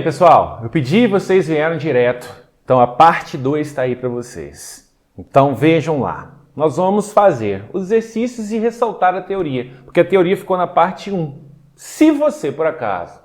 pessoal, eu pedi e vocês vieram direto, então a parte 2 está aí para vocês. Então vejam lá, nós vamos fazer os exercícios e ressaltar a teoria, porque a teoria ficou na parte 1. Se você, por acaso,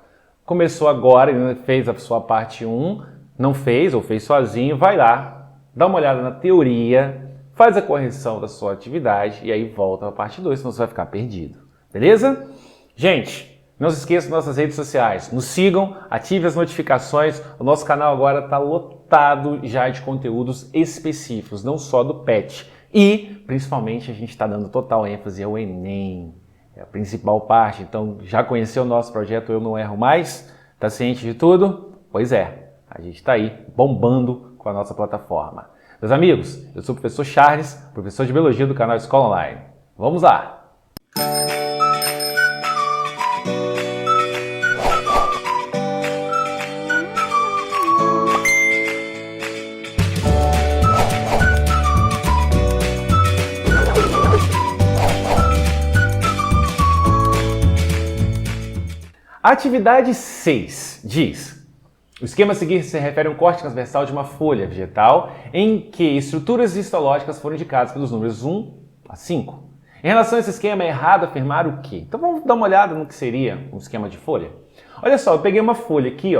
começou agora e fez a sua parte 1, não fez ou fez sozinho, vai lá, dá uma olhada na teoria, faz a correção da sua atividade e aí volta para a parte 2, senão você vai ficar perdido. Beleza? Gente, não se esqueça das nossas redes sociais. Nos sigam, ative as notificações. O nosso canal agora está lotado já de conteúdos específicos, não só do PET. E, principalmente, a gente está dando total ênfase ao Enem. É a principal parte. Então, já conheceu o nosso projeto Eu Não Erro Mais? Está ciente de tudo? Pois é, a gente está aí bombando com a nossa plataforma. Meus amigos, eu sou o professor Charles, professor de Biologia do canal Escola Online. Vamos lá! A atividade 6 diz: o esquema a seguir se refere a um corte transversal de uma folha vegetal em que estruturas histológicas foram indicadas pelos números 1 a 5. Em relação a esse esquema, é errado afirmar o quê? Então vamos dar uma olhada no que seria um esquema de folha. Olha só, eu peguei uma folha aqui,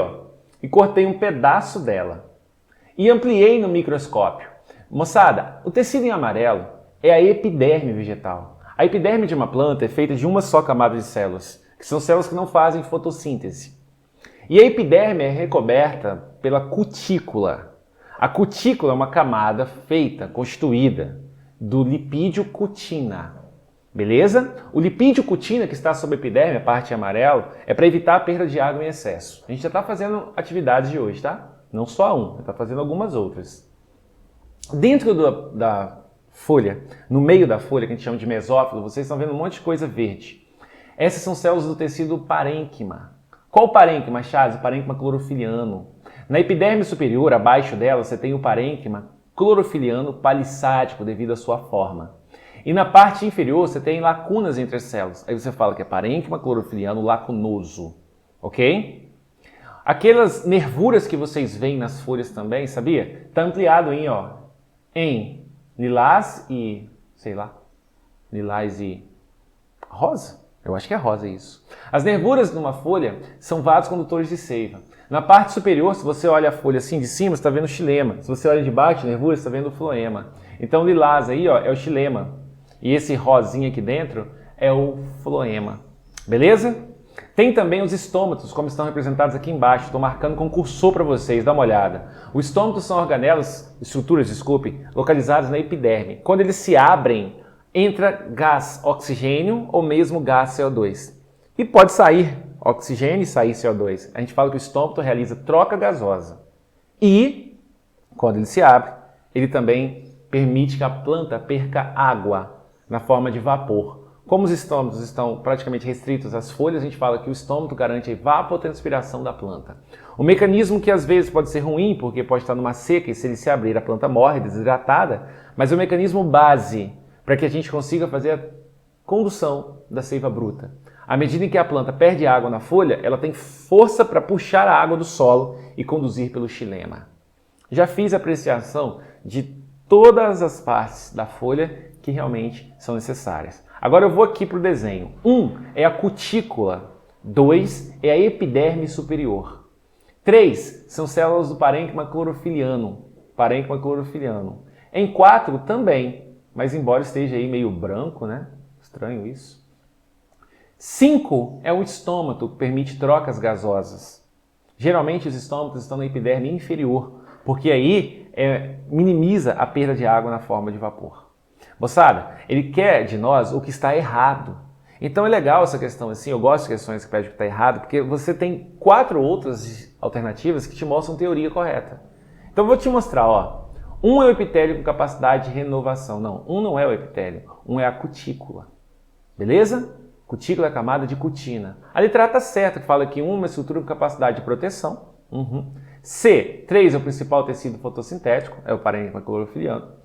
e cortei um pedaço dela e ampliei no microscópio. Moçada, o tecido em amarelo é a epiderme vegetal. A epiderme de uma planta é feita de uma só camada de células, que são células que não fazem fotossíntese. E a epiderme é recoberta pela cutícula. A cutícula é uma camada feita, constituída, do lipídio cutina. Beleza? O lipídio cutina que está sobre a epiderme, a parte amarela, é para evitar a perda de água em excesso. A gente já está fazendo atividades de hoje, tá? Não só uma, está fazendo algumas outras. Dentro da folha, no meio da folha, que a gente chama de mesófilo, vocês estão vendo um monte de coisa verde. Essas são células do tecido parênquima. Qual o parênquima, Charles? O parênquima clorofiliano. Na epiderme superior, abaixo dela, você tem o parênquima clorofiliano palissádico devido à sua forma. E na parte inferior, você tem lacunas entre as células. Aí você fala que é parênquima clorofiliano lacunoso. Ok? Aquelas nervuras que vocês veem nas folhas também, sabia? Está ampliado em lilás e, lilás e rosa? Eu acho que é rosa isso. As nervuras numa folha são vasos condutores de seiva. Na parte superior, se você olha a folha assim de cima, você está vendo o xilema. Se você olha de baixo, nervura, você está vendo o floema. Então, o lilás aí é o xilema. E esse rosinha aqui dentro é o floema. Beleza? Tem também os estômatos, como estão representados aqui embaixo. Estou marcando com cursor para vocês, dá uma olhada. Os estômatos são estruturas, localizadas na epiderme. Quando eles se abrem, entra gás oxigênio ou mesmo gás CO2. E pode sair oxigênio e sair CO2. A gente fala que o estômato realiza troca gasosa. E, quando ele se abre, ele também permite que a planta perca água na forma de vapor. Como os estômatos estão praticamente restritos às folhas, a gente fala que o estômato garante a evapotranspiração da planta. O mecanismo que às vezes pode ser ruim, porque pode estar numa seca e se ele se abrir a planta morre desidratada, mas é o mecanismo base para que a gente consiga fazer a condução da seiva bruta. À medida em que a planta perde água na folha, ela tem força para puxar a água do solo e conduzir pelo xilema. Já fiz a apreciação de todas as partes da folha que realmente são necessárias. Agora eu vou aqui para o desenho. 1 é a cutícula, 2 é a epiderme superior. 3 são células do parênquima clorofiliano. Em 4 também, mas embora esteja aí meio branco, né? Estranho isso. 5 é o estômato, que permite trocas gasosas. Geralmente os estômatos estão na epiderme inferior, porque aí minimiza a perda de água na forma de vapor. Moçada, ele quer de nós o que está errado. Então é legal essa questão assim, eu gosto de questões que pedem o que está errado, porque você tem 4 outras alternativas que te mostram a teoria correta. Então eu vou te mostrar, 1 é o epitélio com capacidade de renovação. Não, 1 não é o epitélio, 1 é a cutícula. Beleza? Cutícula é a camada de cutina. A letra A está certa, que fala que 1 é uma estrutura com capacidade de proteção. C, 3 é o principal tecido fotossintético, é o parênquima clorofiliano.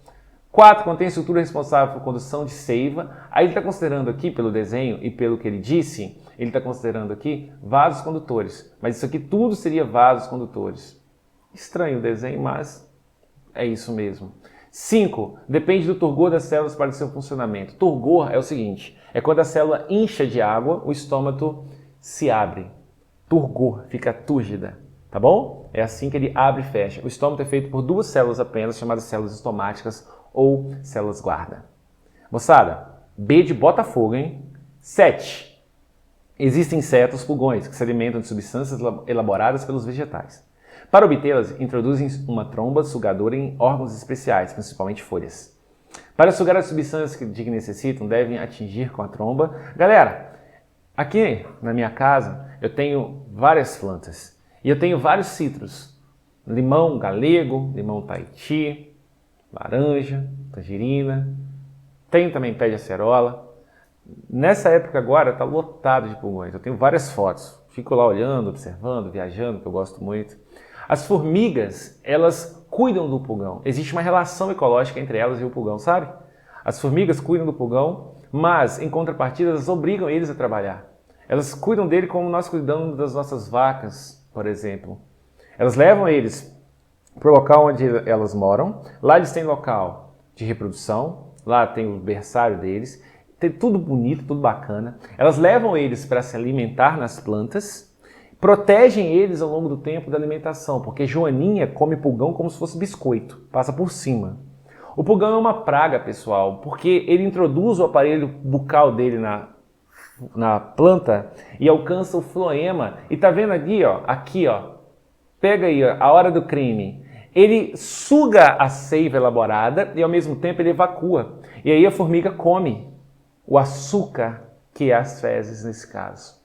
4, contém estrutura responsável por condução de seiva. Aí ele está considerando aqui, pelo desenho e pelo que ele disse, ele está considerando aqui vasos condutores. Mas isso aqui tudo seria vasos condutores. Estranho o desenho, mas é isso mesmo. 5. Depende do turgor das células para o seu funcionamento. Turgor é o seguinte, é quando a célula incha de água, o estômago se abre. Turgor, fica túrgida, tá bom? É assim que ele abre e fecha. O estômago é feito por 2 células apenas, chamadas células estomáticas ou células guarda. Moçada, B de Botafogo, hein? 7. Existem insetos pulgões que se alimentam de substâncias elaboradas pelos vegetais. Para obtê-las, introduzem uma tromba sugadora em órgãos especiais, principalmente folhas. Para sugar as substâncias de que necessitam, devem atingir com a tromba. Galera, aqui na minha casa eu tenho várias plantas e eu tenho vários citros. Limão galego, limão Tahiti, laranja, tangerina. Tenho também pé de acerola. Nessa época agora está lotado de pulgões. Eu tenho várias fotos. Fico lá olhando, observando, viajando, que eu gosto muito. As formigas, elas cuidam do pulgão. Existe uma relação ecológica entre elas e o pulgão, sabe? As formigas cuidam do pulgão, mas em contrapartida elas obrigam eles a trabalhar. Elas cuidam dele como nós cuidamos das nossas vacas, por exemplo. Elas levam eles para o local onde elas moram. Lá eles têm local de reprodução. Lá tem o berçário deles. Tem tudo bonito, tudo bacana. Elas levam eles para se alimentar nas plantas. Protegem eles ao longo do tempo da alimentação, porque Joaninha come pulgão como se fosse biscoito, passa por cima. O pulgão é uma praga, pessoal, porque ele introduz o aparelho bucal dele na planta e alcança o floema. E tá vendo aqui, ó, pega aí ó, a hora do crime. Ele suga a seiva elaborada e ao mesmo tempo ele evacua. E aí a formiga come o açúcar, que é as fezes nesse caso.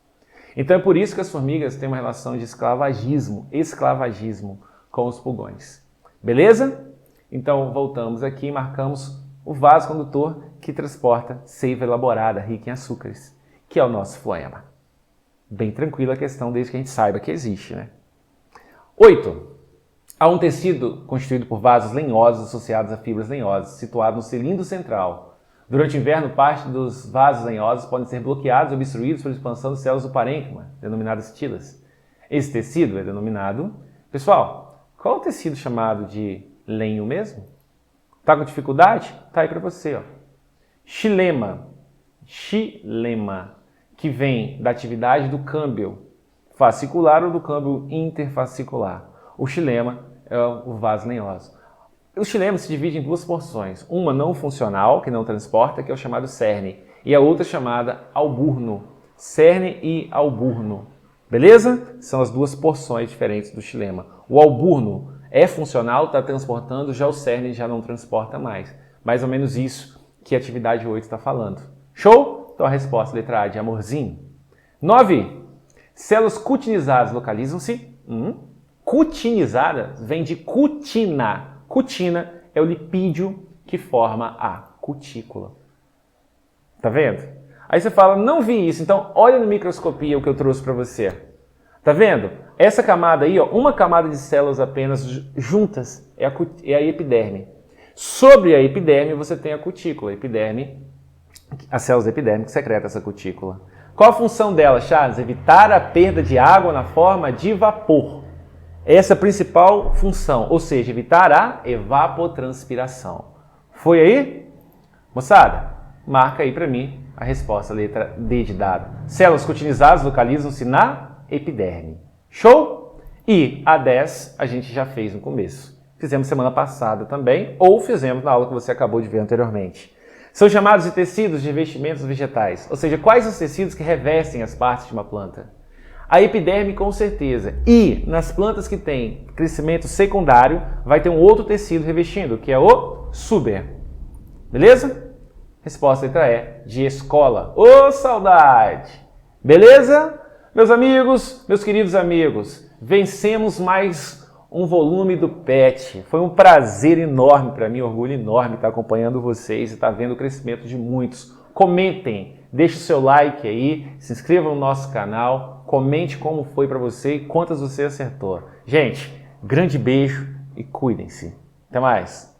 Então é por isso que as formigas têm uma relação de escravagismo com os pulgões. Beleza? Então voltamos aqui e marcamos o vaso condutor que transporta seiva elaborada, rica em açúcares, que é o nosso floema. Bem tranquila a questão, desde que a gente saiba que existe, né? 8. Há um tecido constituído por vasos lenhosos associados a fibras lenhosas, situado no cilindro central. Durante o inverno, parte dos vasos lenhosos podem ser bloqueados ou obstruídos pela expansão de células do parênquima, denominadas tilas. Esse tecido é denominado... Pessoal, qual é o tecido chamado de lenho mesmo? Tá com dificuldade? Tá aí para você, ó. Xilema. Xilema, que vem da atividade do câmbio fascicular ou do câmbio interfascicular. O xilema é o vaso lenhoso. O xilema se divide em 2 porções, uma não funcional, que não transporta, que é o chamado cerne, e a outra chamada alburno, cerne e alburno, beleza? São as 2 porções diferentes do xilema. O alburno é funcional, está transportando, já o cerne já não transporta mais. Mais ou menos isso que a atividade 8 está falando. Show? Então a resposta, letra A, de amorzinho. 9. Células cutinizadas localizam-se. Cutinizada vem de cutina. Cutina é o lipídio que forma a cutícula. Tá vendo? Aí você fala, não vi isso, então olha no microscopia o que eu trouxe para você. Tá vendo? Essa camada aí, ó, uma camada de células apenas juntas é a epiderme. Sobre a epiderme você tem a cutícula. A epiderme, as células da epiderme que secretam essa cutícula. Qual a função dela, Charles? Evitar a perda de água na forma de vapor. Essa é a principal função, ou seja, evitar a evapotranspiração. Foi aí? Moçada, marca aí para mim a resposta, letra D de dado. Células cutinizadas localizam-se na epiderme. Show? E a 10 a gente já fez no começo. Fizemos semana passada também, ou fizemos na aula que você acabou de ver anteriormente. São chamados de tecidos de revestimentos vegetais, ou seja, quais os tecidos que revestem as partes de uma planta? A epiderme, com certeza. E nas plantas que têm crescimento secundário, vai ter um outro tecido revestindo, que é o suber. Beleza? Resposta letra E, de escola. Ô, saudade! Beleza? Meus amigos, meus queridos amigos, vencemos mais um volume do PET. Foi um prazer enorme para mim, orgulho enorme estar acompanhando vocês e estar vendo o crescimento de muitos. Comentem, deixe o seu like aí, se inscreva no nosso canal, comente como foi para você e quantas você acertou. Gente, grande beijo e cuidem-se. Até mais!